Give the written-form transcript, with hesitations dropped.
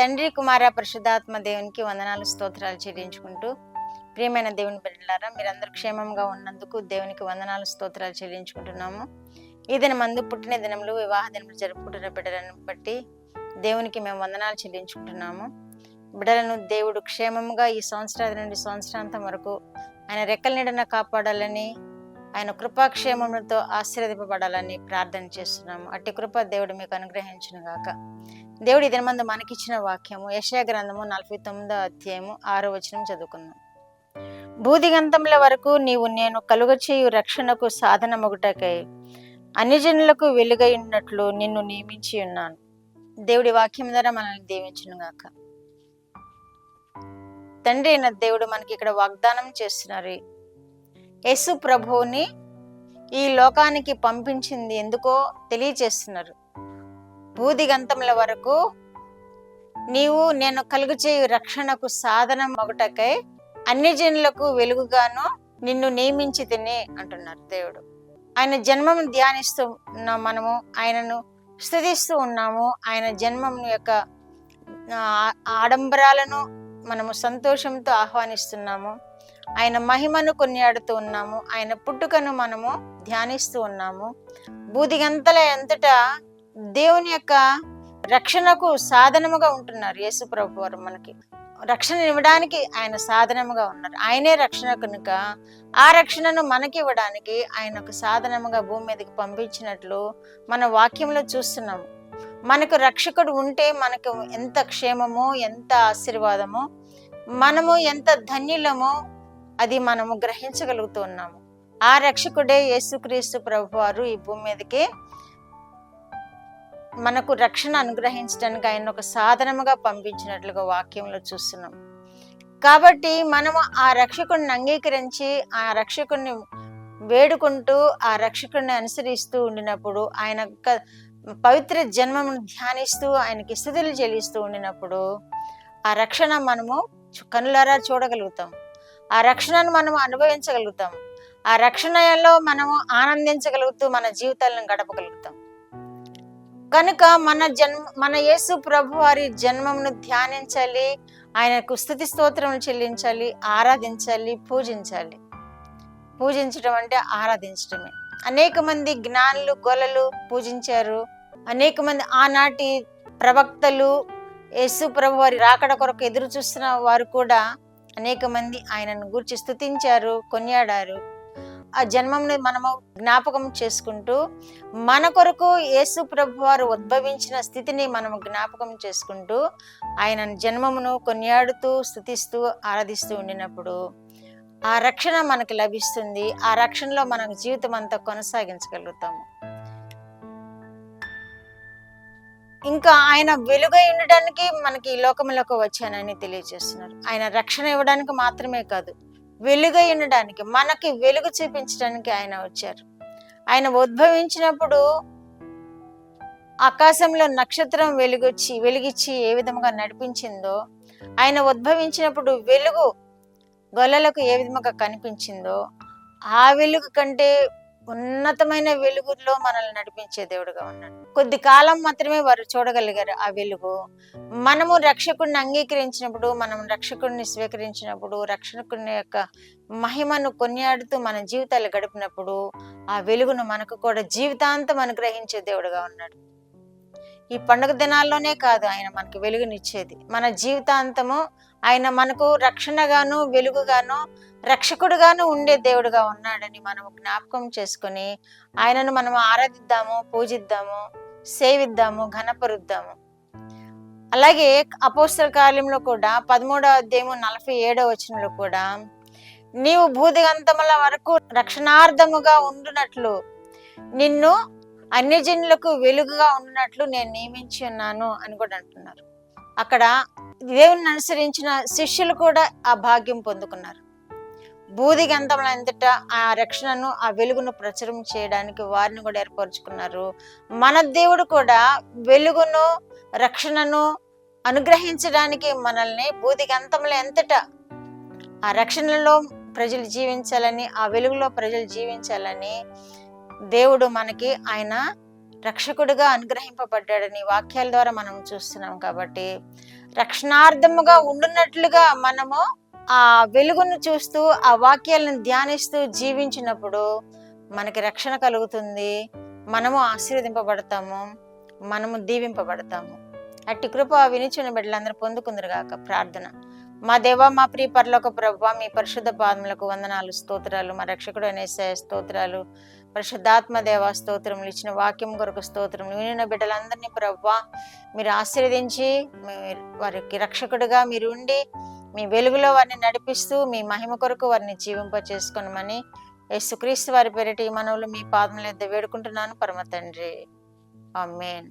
తండ్రి కుమార పరిశుద్ధాత్మ దేవునికి వందనాలు స్తోత్రాలు చెల్లించుకుంటూ, ప్రియమైన దేవుని బిడ్డలారా, మీరందరూ క్షేమంగా ఉన్నందుకు దేవునికి వందనాలు స్తోత్రాలు చెల్లించుకుంటున్నాము. ఈ దినమందు పుట్టిన దినములు, వివాహ దినములు జరుపుకుంటున్న బిడ్డలను బట్టి దేవునికి మేము వందనాలు చెల్లించుకుంటున్నాము. బిడ్డలను దేవుడు క్షేమంగా ఈ సంవత్సరాది నుండి సంవత్సరాంతం వరకు ఆయన రెక్కల నీడన కాపాడాలని, ఆయన కృపాక్షేమములతో ఆశీర్వదింపబడాలని ప్రార్థన చేస్తున్నాము. అట్టి కృప దేవుడు మీకు అనుగ్రహించును గాక. దేవుడు ఇదే మందు మనకిచ్చిన వాక్యము యెషయా గ్రంథము 49వ అధ్యాయము 6వ వచనం చదువుకుందాం. భూదిగంతముల వరకు నీవు నేను కలుగచేయు రక్షణకు సాధనమగుటకై అన్యజనులకు వెలుగై ఉన్నట్లు నిన్ను నియమించి ఉన్నాను. దేవుడి వాక్యం ద్వారా మనల్ని దీవించును గాక. తండ్రి అయిన దేవుడు మనకి ఇక్కడ వాగ్దానం చేస్తున్నారు. యేసు ప్రభువుని ఈ లోకానికి పంపించింది ఎందుకో తెలియచేస్తున్నారు. భూదిగంతముల వరకు నీవు నేను కలుగచేయు రక్షణకు సాధనం ఒకటకై అన్యజనులకు వెలుగుగాను నిన్ను నియమించి తిని అంటున్నారు దేవుడు. ఆయన జన్మను ధ్యానిస్తూ ఉన్నాము, మనము ఆయనను స్తుతిస్తూ ఉన్నాము. ఆయన జన్మం యొక్క ఆడంబరాలను మనము సంతోషంతో ఆహ్వానిస్తున్నాము. ఆయన మహిమను కొనియాడుతూ ఉన్నాము. ఆయన పుట్టుకను మనము ధ్యానిస్తూ ఉన్నాము. భూదిగంతల ఎంతటా దేవుని యొక్క రక్షణకు సాధనముగా ఉంటున్నారు. యేసు ప్రభు వారు మనకి రక్షణ ఇవ్వడానికి ఆయన సాధనముగా ఉన్నారు. ఆయనే రక్షణ కనుక ఆ రక్షణను మనకి ఇవ్వడానికి ఆయన ఒక సాధనముగా భూమి మీదకి పంపించినట్లు మన వాక్యంలో చూస్తున్నాము. మనకు రక్షకుడు ఉంటే మనకు ఎంత క్షేమమో, ఎంత ఆశీర్వాదమో, మనము ఎంత ధన్యులమో అది మనము గ్రహించగలుగుతూ ఉన్నాము. ఆ రక్షకుడే యేసుక్రీస్తు ప్రభు వారు ఈ భూమి మీదకి మనకు రక్షణ అనుగ్రహించడానికి ఆయన ఒక సాధనముగా పంపించినట్లుగా వాక్యంలో చూస్తున్నాం. కాబట్టి మనము ఆ రక్షకుడిని అంగీకరించి ఆ రక్షకుడిని వేడుకుంటూ ఆ రక్షకుడిని అనుసరిస్తూ ఉండినప్పుడు, ఆయన పవిత్ర జన్మమును ధ్యానిస్తూ ఆయనకి స్తుతులు చెల్లిస్తూ ఉండినప్పుడు ఆ రక్షణ మనము కనులారా చూడగలుగుతాం. ఆ రక్షణను మనము అనుభవించగలుగుతాం. ఆ రక్షణలో మనము ఆనందించగలుగుతూ మన జీవితాలను గడపగలుగుతాం. కనుక మన యేసు ప్రభు వారి జన్మమును ధ్యానించాలి, ఆయనకు స్తుతి స్తోత్రములు చెల్లించాలి, ఆరాధించాలి, పూజించాలి. పూజించడం అంటే ఆరాధించడమే. అనేక మంది జ్ఞానులు, గొల్లలు పూజించారు. అనేక మంది ఆనాటి ప్రవక్తలు, యేసు ప్రభు వారి రాకడ కొరకు ఎదురు చూస్తున్న వారు కూడా అనేక మంది ఆయనను గురించి స్తుతించారు, కొనియాడారు. ఆ జన్మంని మనము జ్ఞాపకం చేసుకుంటూ మన కొరకు యేసు ప్రభు వారు ఉద్భవించిన స్థితిని మనము జ్ఞాపకం చేసుకుంటూ ఆయన జన్మమును కొనియాడుతూ స్తుతిస్తూ ఆరాధిస్తూ ఉండినప్పుడు ఆ రక్షణ మనకి లభిస్తుంది. ఆ రక్షణలో మన జీవితం అంతా కొనసాగించగలుగుతాము. ఇంకా ఆయన వెలుగై ఉండడానికి మనకి ఈ లోకంలోకి వచ్చానని తెలియజేస్తున్నారు. ఆయన రక్షణ ఇవ్వడానికి మాత్రమే కాదు, వెలుగై ఉండడానికి, మనకి వెలుగు చూపించడానికి ఆయన వచ్చారు. ఆయన ఉద్భవించినప్పుడు ఆకాశంలో నక్షత్రం వెలుగిచ్చి ఏ విధంగా నడిపించిందో, ఆయన ఉద్భవించినప్పుడు వెలుగు గొల్లలకు ఏ విధంగా కనిపించిందో, ఆ వెలుగు కంటే ఉన్నతమైన వెలుగులో మనల్ని నడిపించే దేవుడుగా ఉన్నాడు. కొద్ది కాలం మాత్రమే వారు చూడగలిగారు ఆ వెలుగు. మనము రక్షకుడిని అంగీకరించినప్పుడు, మనం రక్షకుడిని స్వీకరించినప్పుడు, రక్షకుని యొక్క మహిమను కొనియాడుతూ మన జీవితాలు గడిపినప్పుడు ఆ వెలుగును మనకు కూడా జీవితాంతం అనుగ్రహించే దేవుడుగా ఉన్నాడు. ఈ పండుగ దినాల్లోనే కాదు ఆయన మనకి వెలుగునిచ్చేది, మన జీవితాంతము ఆయన మనకు రక్షణగాను, వెలుగుగాను, రక్షకుడుగాను ఉండే దేవుడుగా ఉన్నాడని మనం జ్ఞాపకం చేసుకొని ఆయనను మనం ఆరాధిద్దాము, పూజిద్దాము, సేవిద్దాము, ఘనపరుద్దాము. అలాగే అపోస్తల కార్యంలో కూడా 13వ అధ్యాయము 47వ వచనంలో కూడా నీవు భూదిగంతముల వరకు రక్షణార్థముగా ఉండునట్లు నిన్ను అన్యజనులకు వెలుగుగా ఉండునట్లు నేను నియమించి ఉన్నాను అని కూడా అంటున్నారు. అక్కడ దేవుని అనుసరించిన శిష్యులు కూడా ఆ భాగ్యం పొందుకున్నారు. భూదిగంతముల అంతటా ఆ రక్షణను, ఆ వెలుగును ప్రచురం చేయడానికి వారిని కూడా ఏర్పరచుకున్నారు. మన దేవుడు కూడా వెలుగును, రక్షణను అనుగ్రహించడానికి మనల్ని భూదిగంతముల అంతటా ఆ రక్షణలో ప్రజలు జీవించాలని, ఆ వెలుగులో ప్రజలు జీవించాలని దేవుడు మనకి ఆయన రక్షకుడిగా అనుగ్రహింపబడ్డాడని వాక్యాల ద్వారా మనం చూస్తున్నాం. కాబట్టి రక్షణార్థముగా ఉండున్నట్లుగా మనము ఆ వెలుగును చూస్తూ ఆ వాక్యాలను ధ్యానిస్తూ జీవించినప్పుడు మనకి రక్షణ కలుగుతుంది, మనము ఆశీర్వదింపబడతాము, మనము దీవింపబడతాము. అట్టి కృప వినిచున్న బిడ్డలందరూ పొందుకుందరుగాక. ప్రార్థన. మా దేవ, మా ప్రియ పరలోక ప్రభువా, మీ పరిశుద్ధ పాదములకు వందనాలు, స్తోత్రాలు. మా రక్షకుడు యేసయ్య స్తోత్రాలు. పరిశుద్ధాత్మ దేవ స్తోత్రములు. ఇచ్చిన వాక్యం కొరకు స్తోత్రములు. వినిన బిడ్డలందరినీ ప్రభువా మీరు ఆశీర్వదించి వారికి రక్షకుడిగా మీరు ఉండి మీ వెలుగులో వారిని నడిపిస్తూ మీ మహిమ కొరకు వారిని జీవింప చేసుకోనమని యేసుక్రీస్తు వారి పేరిట ఈ మనవులు మీ పాదముల యొద్ద వేడుకుంటున్నాను పరమ తండ్రి. ఆమేన్.